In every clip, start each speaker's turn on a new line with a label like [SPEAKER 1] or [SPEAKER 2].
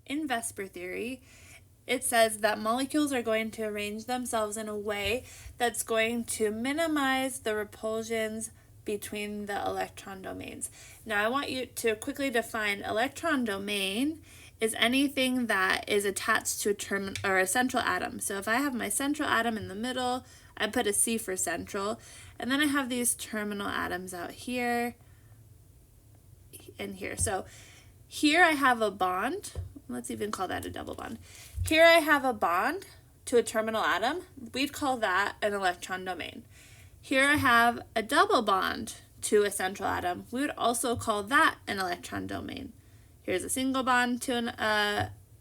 [SPEAKER 1] in VSEPR theory, it says that molecules are going to arrange themselves in a way that's going to minimize the repulsions between the electron domains. Now I want you to quickly define electron domain is anything that is attached to a central atom. So if I have my central atom in the middle, I put a C for central, and then I have these terminal atoms out here and here. So here I have a bond. Let's even call that a double bond. Here I have a bond to a terminal atom. We'd call that an electron domain. Here I have a double bond to a central atom. We would also call that an electron domain. Here's a single bond to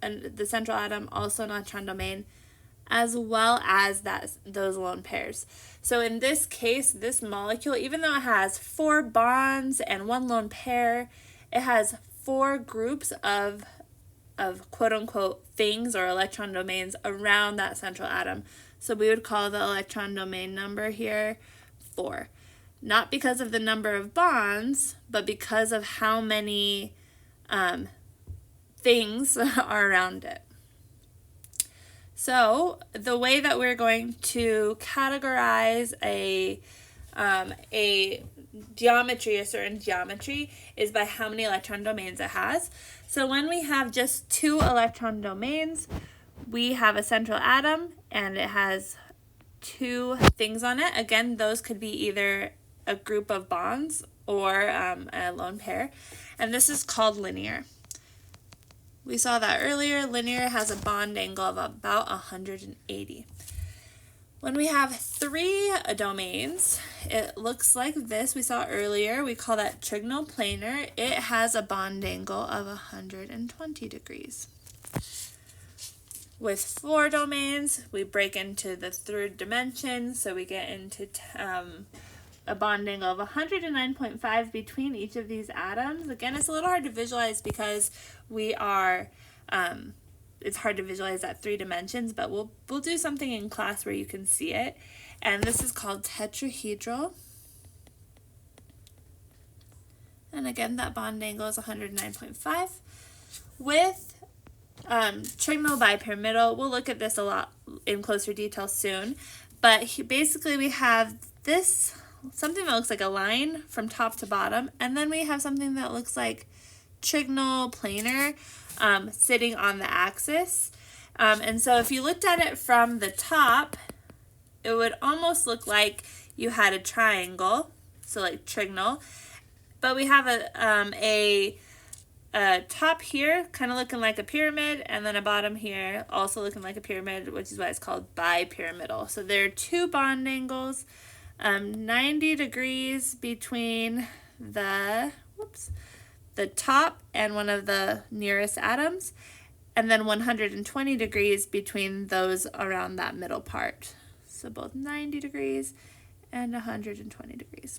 [SPEAKER 1] the central atom, also an electron domain, as well as those lone pairs. So in this case, this molecule, even though it has 4 bonds and 1 lone pair, it has 4 groups of quote-unquote things or electron domains around that central atom. So we would call the electron domain number here 4. Not because of the number of bonds, but because of how many things are around it. So the way that we're going to categorize a geometry, a certain geometry, is by how many electron domains it has. So when we have just 2 electron domains, we have a central atom and it has 2 things on it. Again, those could be either a group of bonds or a lone pair, and this is called linear. We saw that earlier. Linear has a bond angle of about 180. When we have 3 domains, it looks like this. We saw earlier, we call that trigonal planar. It has a bond angle of 120 degrees. With 4 domains, we break into the 3rd dimension, so we get into a bond angle of 109.5 between each of these atoms. Again, it's a little hard to visualize because we are it's hard to visualize at 3 dimensions, but we'll do something in class where you can see it. And this is called tetrahedral. And again, that bond angle is 109.5. With trigonal bipyramidal, we'll look at this a lot in closer detail soon. But basically we have this, something that looks like a line from top to bottom, and then we have something that looks like trigonal planar sitting on the axis. And so if you looked at it from the top, it would almost look like you had a triangle, so like trigonal. But we have a top here kind of looking like a pyramid, and then a bottom here also looking like a pyramid, which is why it's called bipyramidal. So there are 2 bond angles, 90 degrees between the top and one of the nearest atoms, and then 120 degrees between those around that middle part. So both 90 degrees and 120 degrees.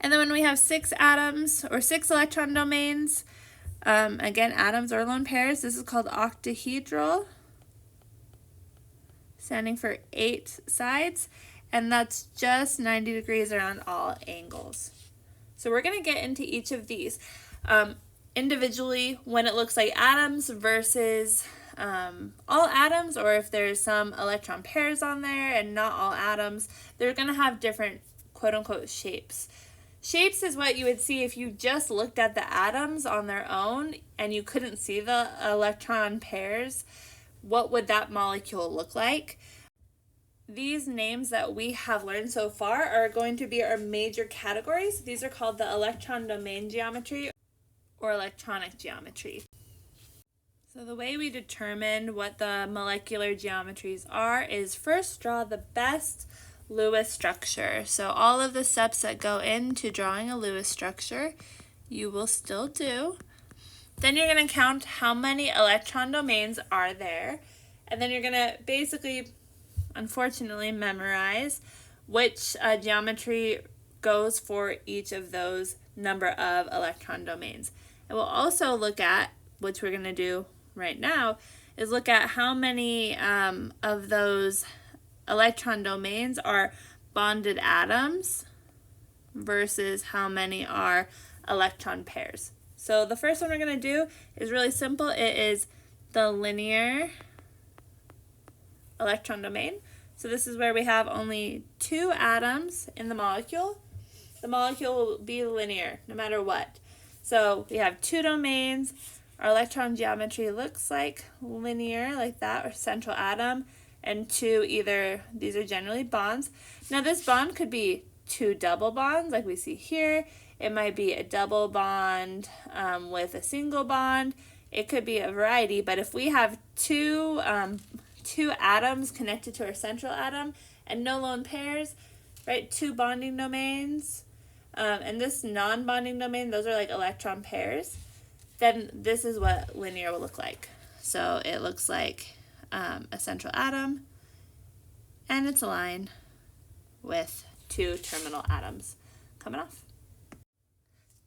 [SPEAKER 1] And then when we have 6 atoms or 6 electron domains, again, atoms or lone pairs, this is called octahedral, standing for 8 sides, and that's just 90 degrees around all angles. So we're going to get into each of these individually when it looks like atoms versus all atoms, or if there's some electron pairs on there and not all atoms, they're going to have different quote-unquote shapes. Shapes is what you would see if you just looked at the atoms on their own and you couldn't see the electron pairs. What would that molecule look like? These names that we have learned so far are going to be our major categories. These are called the electron domain geometry or electronic geometry. So the way we determine what the molecular geometries are is first draw the best Lewis structure. So all of the steps that go into drawing a Lewis structure, you will still do. Then you're going to count how many electron domains are there, and then you're going to basically, unfortunately, memorize which geometry goes for each of those number of electron domains. And we'll also look at, which we're going to do right now, is look at how many of those electron domains are bonded atoms versus how many are electron pairs. So the first one we're going to do is really simple. It is the linear electron domain. So this is where we have only 2 atoms in the molecule. The molecule will be linear no matter what. So we have 2 domains. Our electron geometry looks like linear, like that, or central atom, and 2 either, these are generally bonds. Now this bond could be 2 double bonds like we see here. It might be a double bond with a single bond. It could be a variety, but if we have two atoms connected to our central atom and no lone pairs, right, 2 bonding domains, and this non-bonding domain, those are like electron pairs, then this is what linear will look like. So it looks like a central atom, and it's a line with 2 terminal atoms coming off.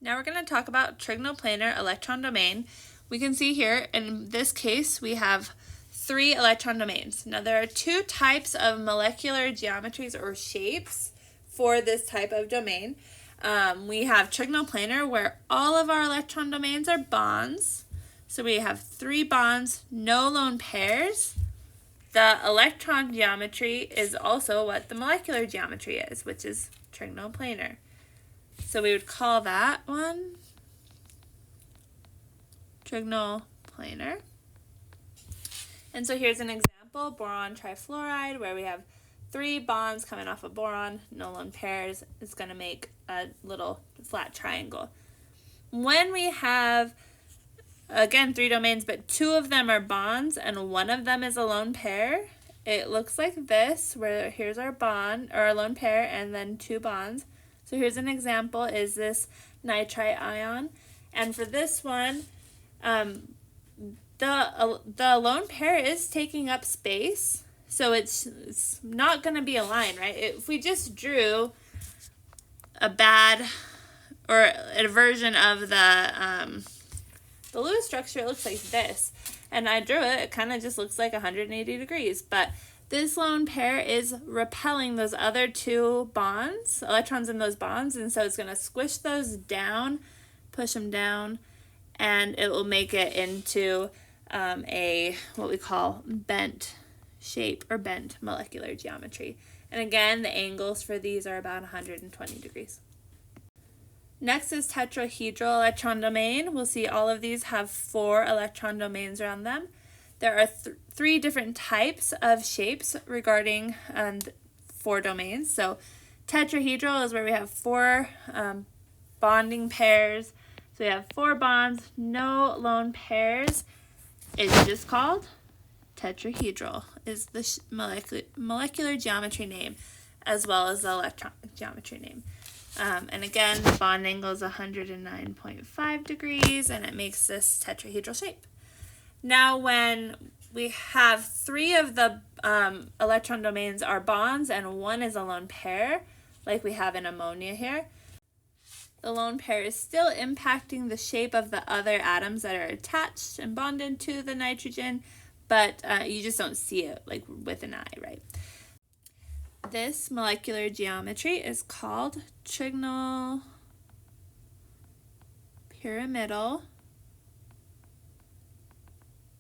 [SPEAKER 1] Now we're going to talk about trigonoplanar electron domain. We can see here, in this case, we have 3 electron domains. Now there are 2 types of molecular geometries or shapes for this type of domain. We have trigonoplanar, where all of our electron domains are bonds. So we have 3 bonds, no lone pairs. The electron geometry is also what the molecular geometry is, which is trigonoplanar. So we would call that one trigonoplanar. And so here's an example, boron trifluoride, where we have 3 bonds coming off of boron, no lone pairs. It's going to make a little flat triangle. When we have, again, 3 domains, but 2 of them are bonds and 1 of them is a lone pair, it looks like this, where here's our bond, or our lone pair, and then 2 bonds. So here's an example, is this nitrite ion. And for this one, the lone pair is taking up space, so it's not going to be a line, right? If we just drew a bad, or a version of the Lewis structure, it looks like this. And I drew it, it kind of just looks like 180 degrees, but this lone pair is repelling those other 2 bonds, electrons in those bonds, and so it's going to squish those down, push them down, and it will make it into a what we call bent shape or bent molecular geometry. And again, the angles for these are about 120 degrees. Next is tetrahedral electron domain. We'll see all of these have 4 electron domains around them. There are 3 different types of shapes regarding 4 domains. So tetrahedral is where we have 4 bonding pairs. So we have 4 bonds, no lone pairs. It's just called tetrahedral, is the molecular geometry name, as well as the electron geometry name. And again, the bond angle is 109.5 degrees, and it makes this tetrahedral shape. Now, when we have 3 of the electron domains are bonds and 1 is a lone pair, like we have in ammonia here, the lone pair is still impacting the shape of the other atoms that are attached and bonded to the nitrogen, but you just don't see it like with an eye, right? This molecular geometry is called trigonopyramidal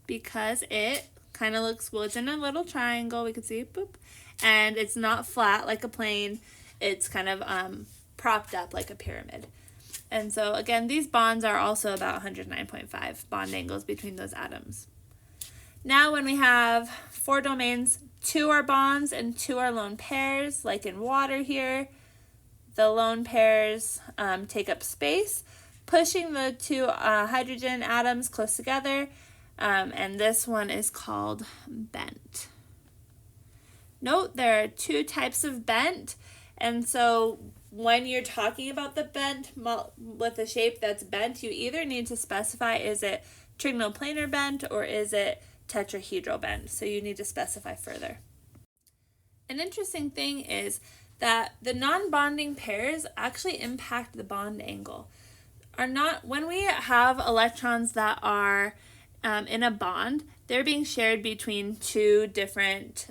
[SPEAKER 1] because it kind of looks, well, it's in a little triangle, we can see, boop, and it's not flat like a plane, it's kind of propped up like a pyramid. And so again, these bonds are also about 109.5 bond angles between those atoms. Now when we have 4 domains, 2 are bonds and 2 are lone pairs, like in water here. The lone pairs take up space, pushing the 2 hydrogen atoms close together, and this one is called bent. Note there are 2 types of bent, and so when you're talking about the bent with a shape that's bent, you either need to specify, is it trigonoplanar bent or is it tetrahedral bent? So you need to specify further. An interesting thing is that the non-bonding pairs actually impact the bond angle. When we have electrons that are in a bond, they're being shared between 2 different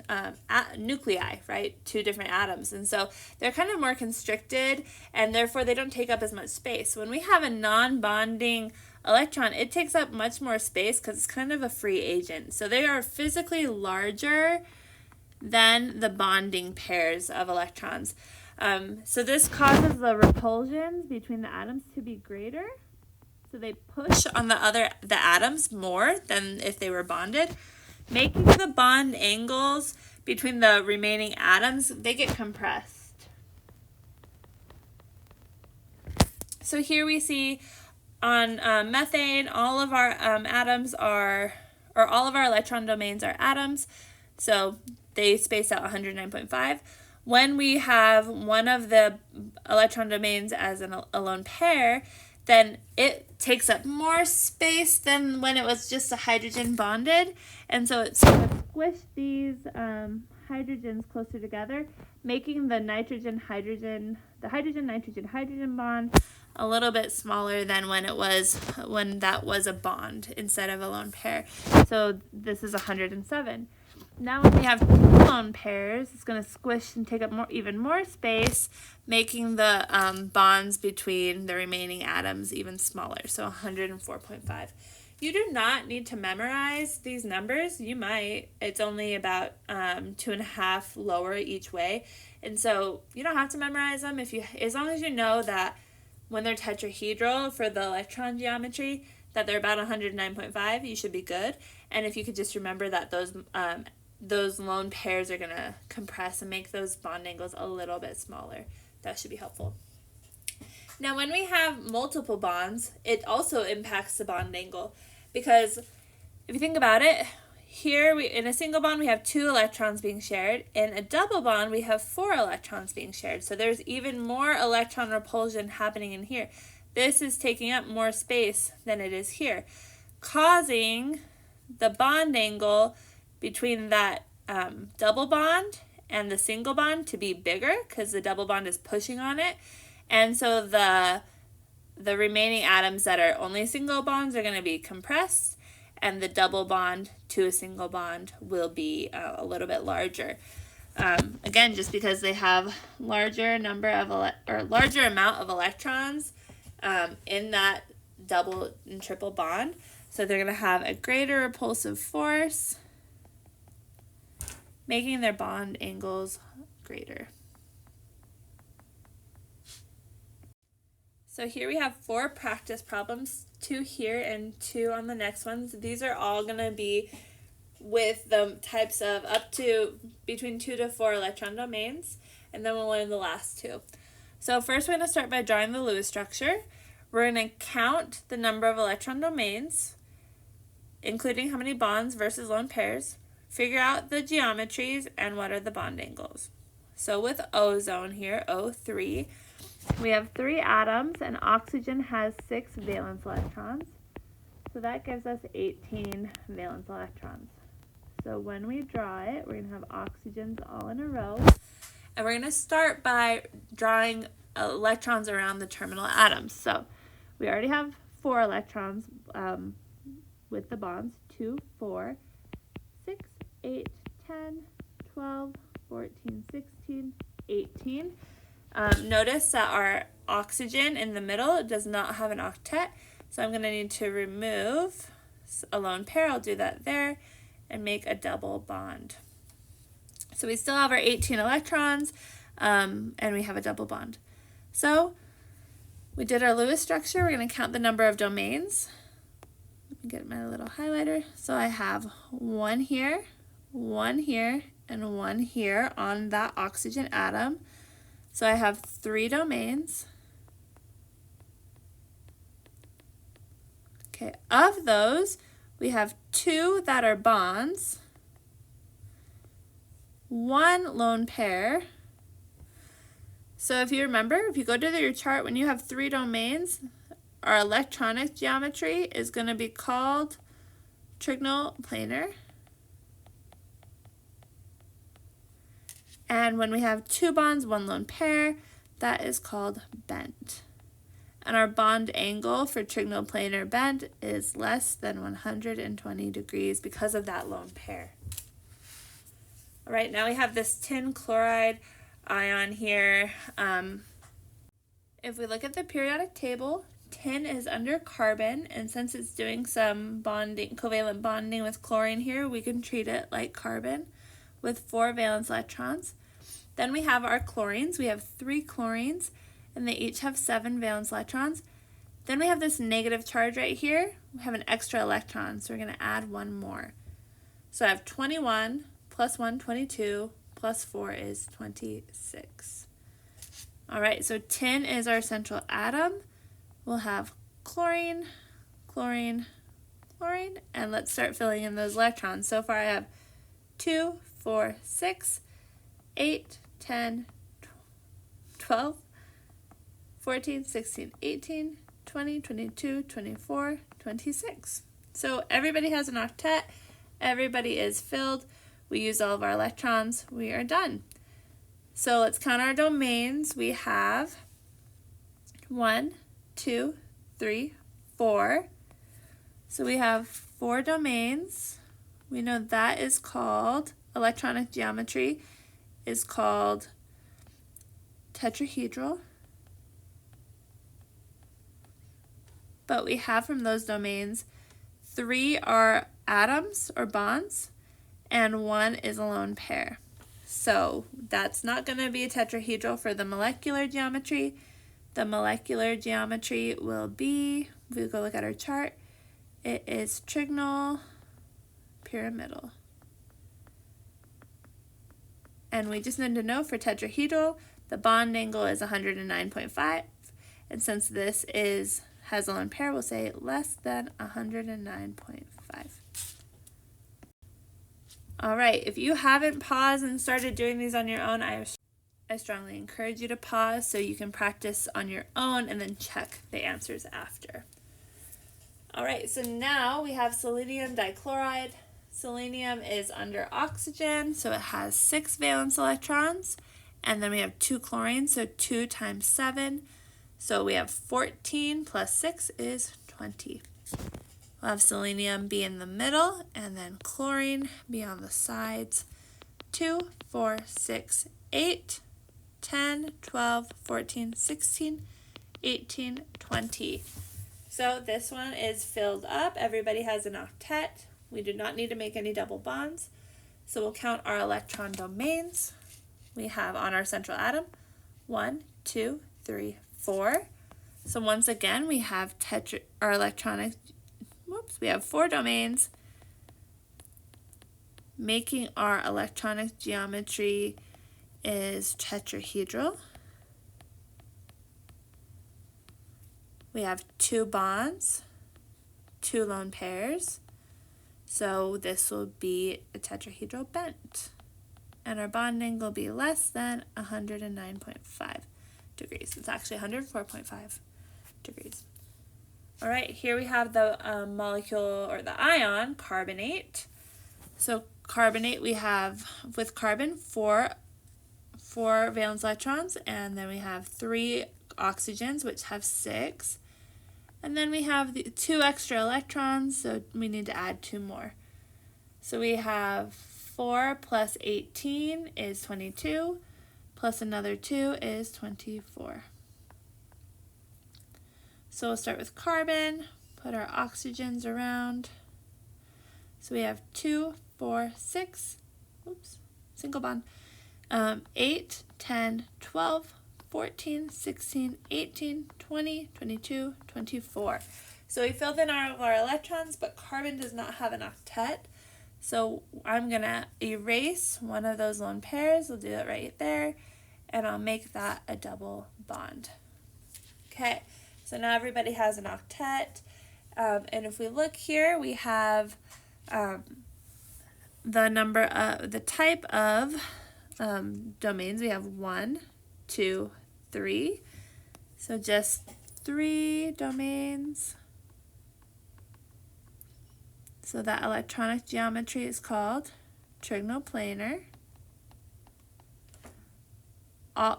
[SPEAKER 1] nuclei, right? 2 different atoms. And so they're kind of more constricted, and therefore they don't take up as much space. When we have a non-bonding electron, it takes up much more space because it's kind of a free agent. So they are physically larger than the bonding pairs of electrons. So this causes the repulsions between the atoms to be greater. So they push on the atoms more than if they were bonded, making the bond angles between the remaining atoms, they get compressed. So here we see on methane, all of our atoms are, or all of our electron domains are atoms. So they space out 109.5. When we have one of the electron domains as a lone pair, then it takes up more space than when it was just a hydrogen bonded. And so it's sort of squished these hydrogens closer together, making the hydrogen nitrogen bond a little bit smaller than when that was a bond instead of a lone pair. So this is 107. Now when we have two lone pairs, it's going to squish and take up even more space, making the bonds between the remaining atoms even smaller, so 104.5. You do not need to memorize these numbers. You might. It's only about 2.5 lower each way, and so you don't have to memorize them as long as you know that when they're tetrahedral for the electron geometry, that they're about 109.5, you should be good. And if you could just remember that those lone pairs are going to compress and make those bond angles a little bit smaller, that should be helpful. Now, when we have multiple bonds, it also impacts the bond angle, because if you think about it, here in a single bond we have 2 electrons being shared. In a double bond we have 4 electrons being shared. So there's even more electron repulsion happening in here. This is taking up more space than it is here, causing the bond angle between that double bond and the single bond to be bigger because the double bond is pushing on it. And so the remaining atoms that are only single bonds are going to be compressed, and the double bond to a single bond will be a little bit larger. Again, just because they have larger amount of electrons in that double and triple bond, so they're going to have a greater repulsive force, making their bond angles greater. So here we have 4 practice problems, 2 here and 2 on the next ones. These are all going to be with the types of up to between 2 to 4 electron domains, and then we'll learn the last 2. So first we're going to start by drawing the Lewis structure. We're going to count the number of electron domains, including how many bonds versus lone pairs, figure out the geometries, and what are the bond angles. So with ozone here, O3, we have 3 atoms, and oxygen has 6 valence electrons. So that gives us 18 valence electrons. So when we draw it, we're going to have oxygens all in a row. And we're going to start by drawing electrons around the terminal atoms. So we already have 4 electrons with the bonds, 2, 4, 6, 8, 10, 12, 14, 16, 18. Notice that our oxygen in the middle does not have an octet, so I'm going to need to remove a lone pair. I'll do that there and make a double bond. So we still have our 18 electrons, and we have a double bond. So we did our Lewis structure. We're going to count the number of domains. Let me get my little highlighter. So I have 1 here, 1 here, and 1 here on that oxygen atom. So I have 3 domains. Okay, of those, we have 2 that are bonds, 1 lone pair. So if you remember, if you go to your chart, when you have 3 domains, our electronic geometry is going to be called trigonal planar. And when we have 2 bonds, 1 lone pair, that is called bent. And our bond angle for trigonal planar bent is less than 120 degrees because of that lone pair. All right, now we have this tin chloride ion here. If we look at the periodic table, tin is under carbon, and since it's doing some bonding, covalent bonding with chlorine here, we can treat it like carbon with 4 valence electrons. Then we have our chlorines. We have 3 chlorines, and they each have 7 valence electrons. Then we have this negative charge right here. We have an extra electron, so we're going to add 1 more. So I have 21 plus 1, 22, plus 4 is 26. All right, so tin is our central atom. We'll have chlorine, chlorine, chlorine, and let's start filling in those electrons. So far I have 2, 4, 6, 8, 10, 12, 14, 16, 18, 20, 22, 24, 26. So everybody has an octet. Everybody is filled. We use all of our electrons. We are done. So let's count our domains. We have 1, 2, 3, 4. So we have 4 domains. We know that is called, electronic geometry is called tetrahedral. But we have from those domains 3 are atoms or bonds, and 1 is a lone pair. So that's not going to be a tetrahedral for the molecular geometry. The molecular geometry will be, if we go look at our chart, it is trigonal pyramidal. And we just need to know for tetrahedral, the bond angle is 109.5. And since this has a lone pair, we'll say less than 109.5. All right, if you haven't paused and started doing these on your own, I strongly encourage you to pause so you can practice on your own and then check the answers after. All right, so now we have selenium dichloride. Selenium is under oxygen, so it has 6 valence electrons, and then we have 2 chlorines, so 2 times 7. So we have 14 plus 6 is 20. We'll have selenium be in the middle, and then chlorine be on the sides. 2, 4, 6, 8, 10, 12, 14, 16, 18, 20. So this one is filled up. Everybody has an octet. We do not need to make any double bonds. So we'll count our electron domains. We have on our central atom 1, 2, 3, 4. So once again, we have we have 4 domains, making our electronic geometry is tetrahedral. We have 2 bonds, 2 lone pairs, so this will be a tetrahedral bent. And our bond angle will be less than 109.5 degrees. It's actually 104.5 degrees. All right, here we have the molecule or the ion, carbonate. So carbonate, we have with carbon 4 valence electrons, and then we have 3 oxygens, which have 6. And then we have the 2 extra electrons, so we need to add 2 more. So we have 4 plus 18 is 22, plus another 2 is 24. So we'll start with carbon, put our oxygens around. So we have 2, 4, 6, single bond, 8, 10, 12, 14, 16, 18, 20, 22, 24. So we filled in all of our electrons, but carbon does not have an octet. So I'm going to erase one of those lone pairs. We'll do it right there, and I'll make that a double bond. Okay, so now everybody has an octet. And if we look here, we have the type of domains. We have 1, 2, 3. So just 3 domains. So that electronic geometry is called trigonoplanar.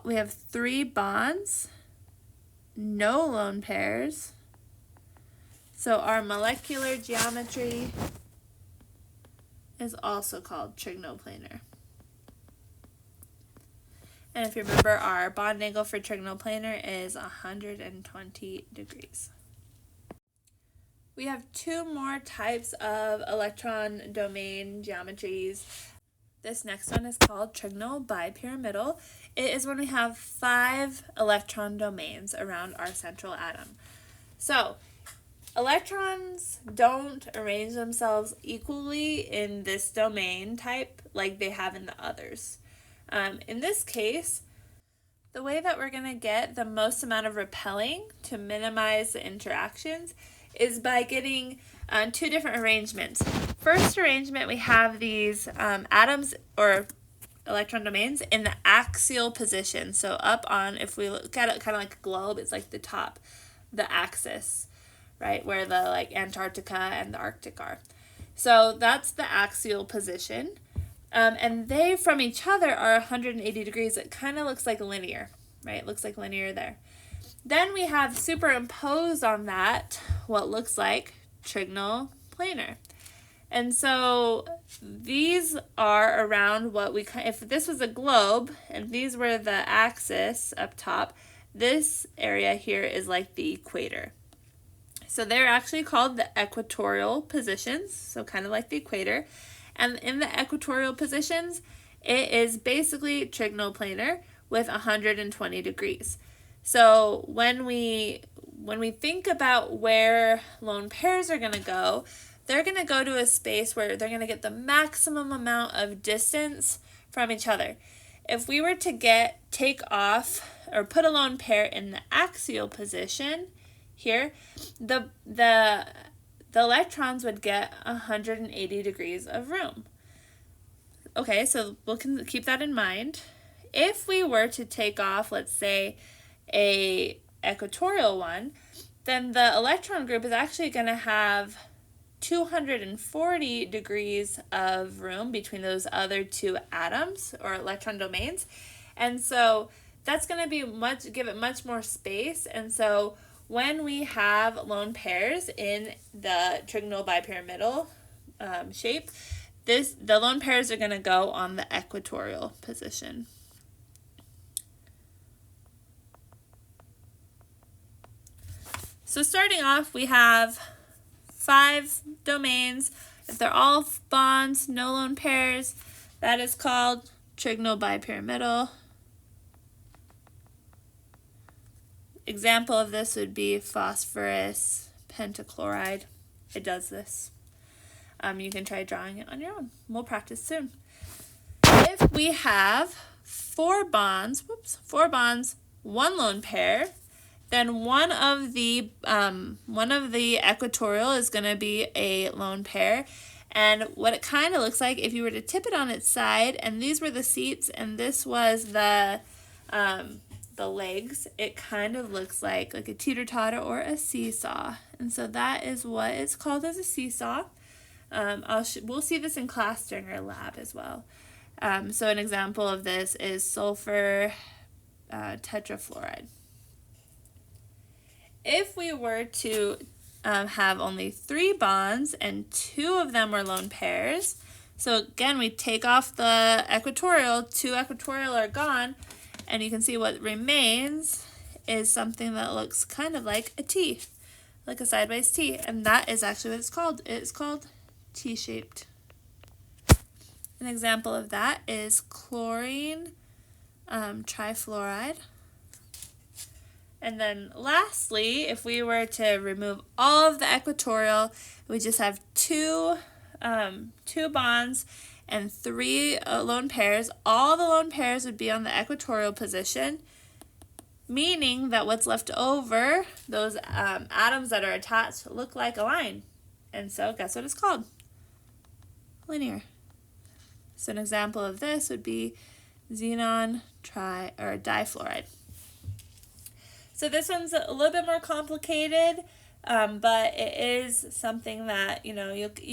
[SPEAKER 1] We have 3 bonds, no lone pairs. So our molecular geometry is also called trigonoplanar. And if you remember, our bond angle for trigonoplanar is 120 degrees. We have two more types of electron domain geometries. This next one is called trigonal bipyramidal. It is when we have 5 electron domains around our central atom. So, electrons don't arrange themselves equally in this domain type like they have in the others. In this case, the way that we're going to get the most amount of repelling to minimize the interactions is by getting 2 different arrangements. First arrangement, we have these atoms or electron domains in the axial position. So up on, if we look at it kind of like a globe, it's like the top, the axis, right, where the like Antarctica and the Arctic are. So that's the axial position. And they from each other are 180 degrees. It kind of looks like linear, right? It looks like linear there. Then we have superimposed on that what looks like trigonal planar. And so these are around what we, if this was a globe and these were the axis up top, this area here is like the equator. So they're actually called the equatorial positions, so kind of like the equator. And in the equatorial positions, it is basically trigonal planar with 120 degrees. So when we think about where lone pairs are going to go, they're going to go to a space where they're going to get the maximum amount of distance from each other. If we were to take off or put a lone pair in the axial position here, the electrons would get 180 degrees of room. Okay, so we'll keep that in mind. If we were to take off, let's say, a equatorial one, then the electron group is actually going to have 240 degrees of room between those other 2 atoms or electron domains. And so that's going to give it much more space. And so when we have lone pairs in the trigonal bipyramidal shape, the lone pairs are going to go on the equatorial position. So starting off, we have 5 domains. If they're all bonds, no lone pairs, that is called trigonal bipyramidal. Example of this would be phosphorus pentachloride. It does this. You can try drawing it on your own. We'll practice soon. If we have 4 bonds, 1 lone pair, then one of the equatorial is going to be a lone pair. And what it kind of looks like, if you were to tip it on its side, and these were the seats, and this was the legs, it kind of looks like a teeter-totter or a seesaw. And so that is what it's called as a seesaw. We'll see this in class during our lab as well. So an example of this is sulfur tetrafluoride. If we were to have only 3 bonds and 2 of them are lone pairs, so again we take off the equatorial, 2 equatorial are gone, and you can see what remains is something that looks kind of like a T, like a sideways T, and that is actually what it's called. It's called T-shaped. An example of that is chlorine trifluoride. And then lastly, if we were to remove all of the equatorial, we just have 2 bonds and 3 lone pairs. All the lone pairs would be on the equatorial position, meaning that what's left over, those atoms that are attached, look like a line. And so guess what it's called? Linear. So an example of this would be xenon difluoride. So this one's a little bit more complicated, but it is something that you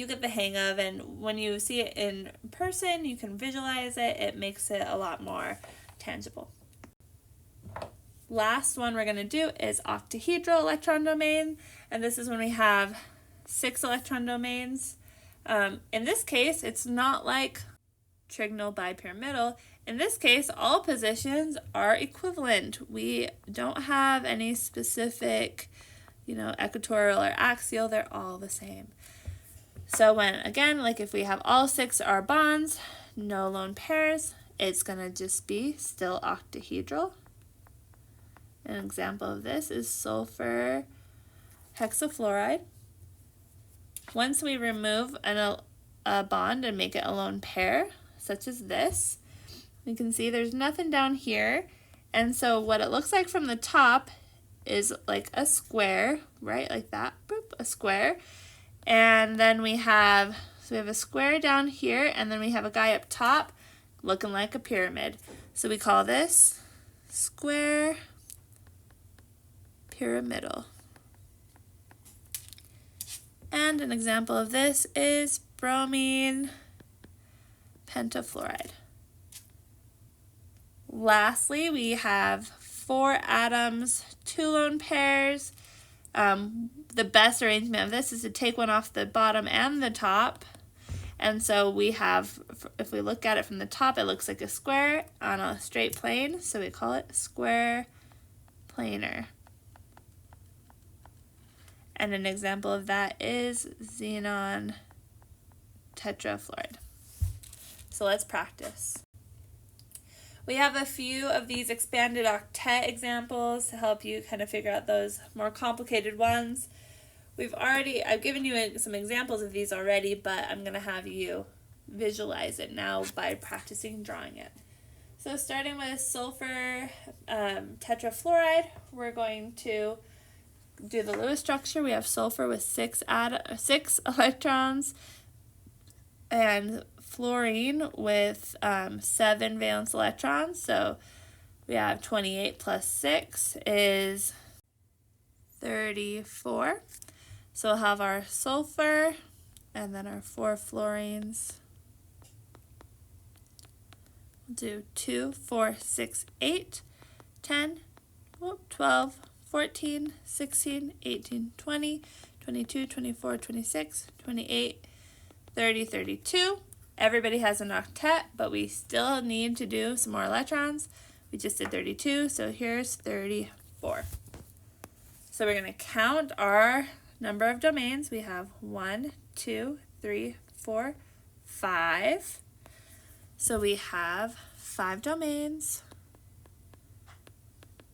[SPEAKER 1] get the hang of, and when you see it in person, you can visualize it. It makes it a lot more tangible. Last one we're going to do is octahedral electron domain, and this is when we have 6 electron domains. In this case, it's not like trigonal bipyramidal. In this case, all positions are equivalent. We don't have any specific, equatorial or axial, they're all the same. So when, again, like if we have all 6 are bonds, no lone pairs, it's going to just be still octahedral. An example of this is sulfur hexafluoride. Once we remove a bond and make it a lone pair, such as this, you can see there's nothing down here. And so what it looks like from the top is like a square, right? Like that, boop, a square. And then we have a square down here, and then we have a guy up top looking like a pyramid. So we call this square pyramidal. And an example of this is bromine pentafluoride. Lastly, we have 4 atoms, 2 lone pairs. The best arrangement of this is to take one off the bottom and the top. And so we have, if we look at it from the top, it looks like a square on a straight plane. So we call it square planar. And an example of that is xenon tetrafluoride. So let's practice. We have a few of these expanded octet examples to help you kind of figure out those more complicated ones. I've given you some examples of these already, but I'm going to have you visualize it now by practicing drawing it. So starting with sulfur tetrafluoride, we're going to do the Lewis structure. We have sulfur with 6 electrons and fluorine with 7 valence electrons. So we have 28 plus 6 is 34. So we'll have our sulfur and then our 4 fluorines. We'll do 2, 4, 6, 8, 10, 12, 14, 16, 18, 20, 22, 24, 26, 28, 30, 32. Everybody has an octet, but we still need to do some more electrons. We just did 32, so here's 34. So we're going to count our number of domains. We have 1, 2, 3, 4, 5. So we have 5 domains,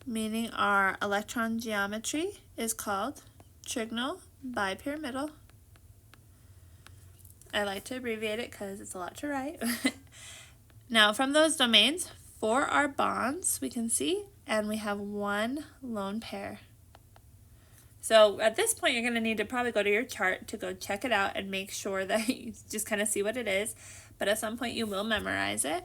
[SPEAKER 1] meaning our electron geometry is called trigonal bipyramidal. I like to abbreviate it because it's a lot to write. Now from those domains, 4 are bonds, we can see, and we have 1 lone pair. So at this point, you're going to need to probably go to your chart to go check it out and make sure that you just kind of see what it is. But at some point, you will memorize it.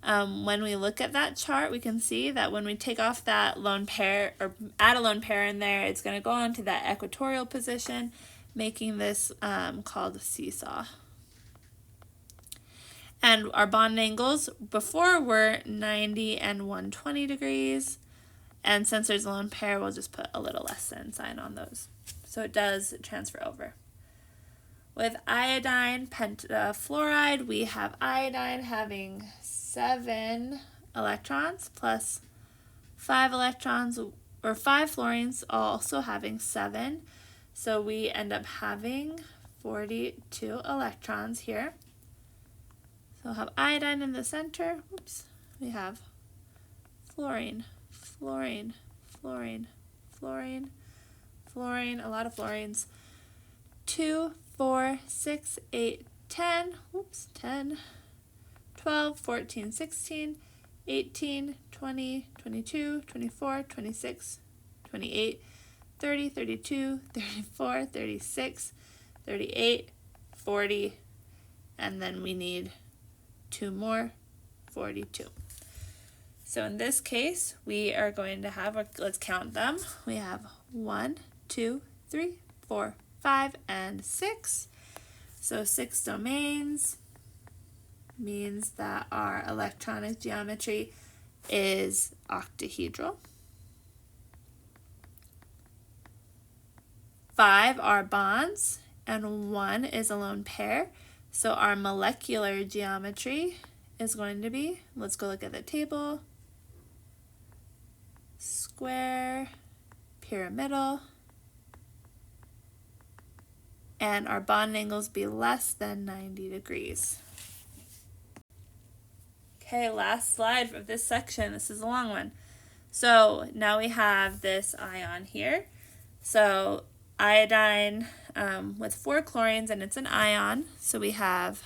[SPEAKER 1] When we look at that chart, we can see that when we take off that lone pair or add a lone pair in there, it's going to go on to that equatorial position, making this called a seesaw. And our bond angles before were 90 and 120 degrees. And since there's a lone pair, we'll just put a little less than sign on those. So it does transfer over. With iodine pentafluoride, we have iodine having 7 electrons plus 5 electrons, or 5 fluorines also having 7. So we end up having 42 electrons here. So we'll have iodine in the center. Oops. We have fluorine, fluorine, fluorine, fluorine, fluorine, a lot of fluorines. 2, 4, 6, 8, 10, oops, 10, 12, 14, 16, 18, 20, 22, 24, 26, 28, 30, 32, 34, 36, 38, 40, and then we need 2 more, 42. So in this case, we are going to have, let's count them. We have 1, 2, 3, 4, 5, and 6. So 6 domains means that our electronic geometry is octahedral. 5 are bonds, and 1 is a lone pair. So our molecular geometry is going to be, let's go look at the table, square, pyramidal, and our bond angles be less than 90 degrees. Okay, last slide of this section. This is a long one. So now we have this ion here. So iodine with 4 chlorines, and it's an ion. So we have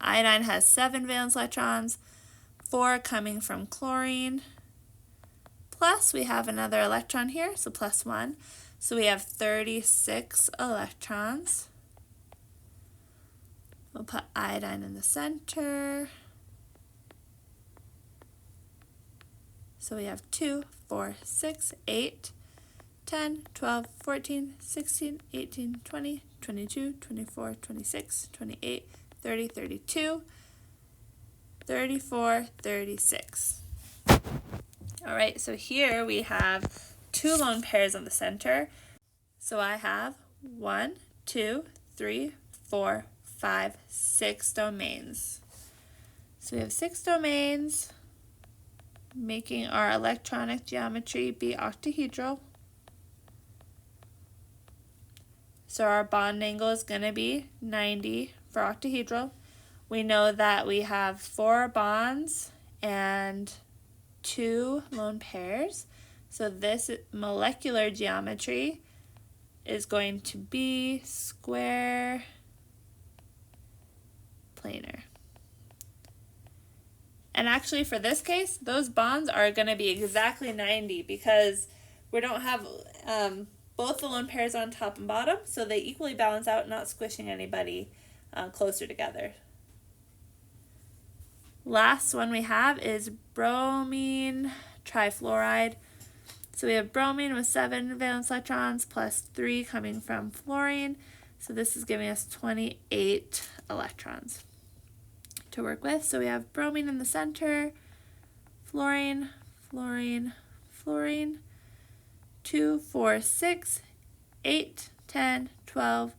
[SPEAKER 1] iodine has 7 valence electrons, 4 coming from chlorine, plus we have another electron here, so plus 1. So we have 36 electrons. We'll put iodine in the center. So we have 2, 4, 6, 8, 10, 12, 14, 16, 18, 20, 22, 24, 26, 28, 30, 32, 34, 36. All right, so here we have 2 lone pairs on the center. So I have 1, 2, 3, 4, 5, 6 domains. So we have 6 domains, making our electronic geometry be octahedral. So our bond angle is going to be 90 for octahedral. We know that we have 4 bonds and 2 lone pairs. So this molecular geometry is going to be square planar. And actually for this case, those bonds are going to be exactly 90 because we don't have both the lone pairs on top and bottom, so they equally balance out, not squishing anybody closer together. Last one we have is bromine trifluoride. So we have bromine with 7 valence electrons plus 3 coming from fluorine. So this is giving us 28 electrons to work with. So we have bromine in the center, fluorine, fluorine, fluorine, 2, 4, 6, 8, 10, 12,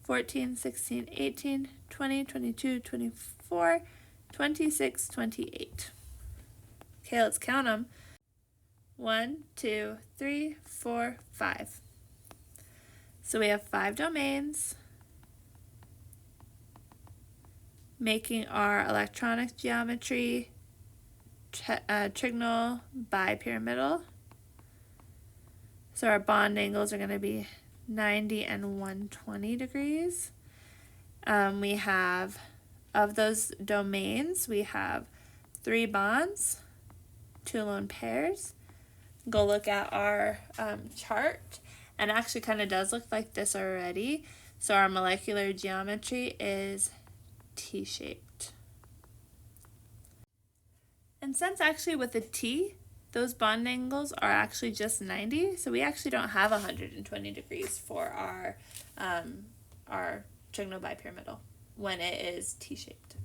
[SPEAKER 1] 14, 16, 18, 20, 22, 24, 26, 28. Okay, let's count them. 1, 2, 3, 4, 5. So we have 5 domains, making our electronic geometry trigonal bipyramidal. So our bond angles are going to be 90 and 120 degrees. We have, of those domains, we have 3 bonds, 2 lone pairs. Go look at our chart, and actually kind of does look like this already. So our molecular geometry is T-shaped. And since actually with the T, those bond angles are actually just 90, so we actually don't have 120 degrees for our trigonal bipyramidal when it is T-shaped.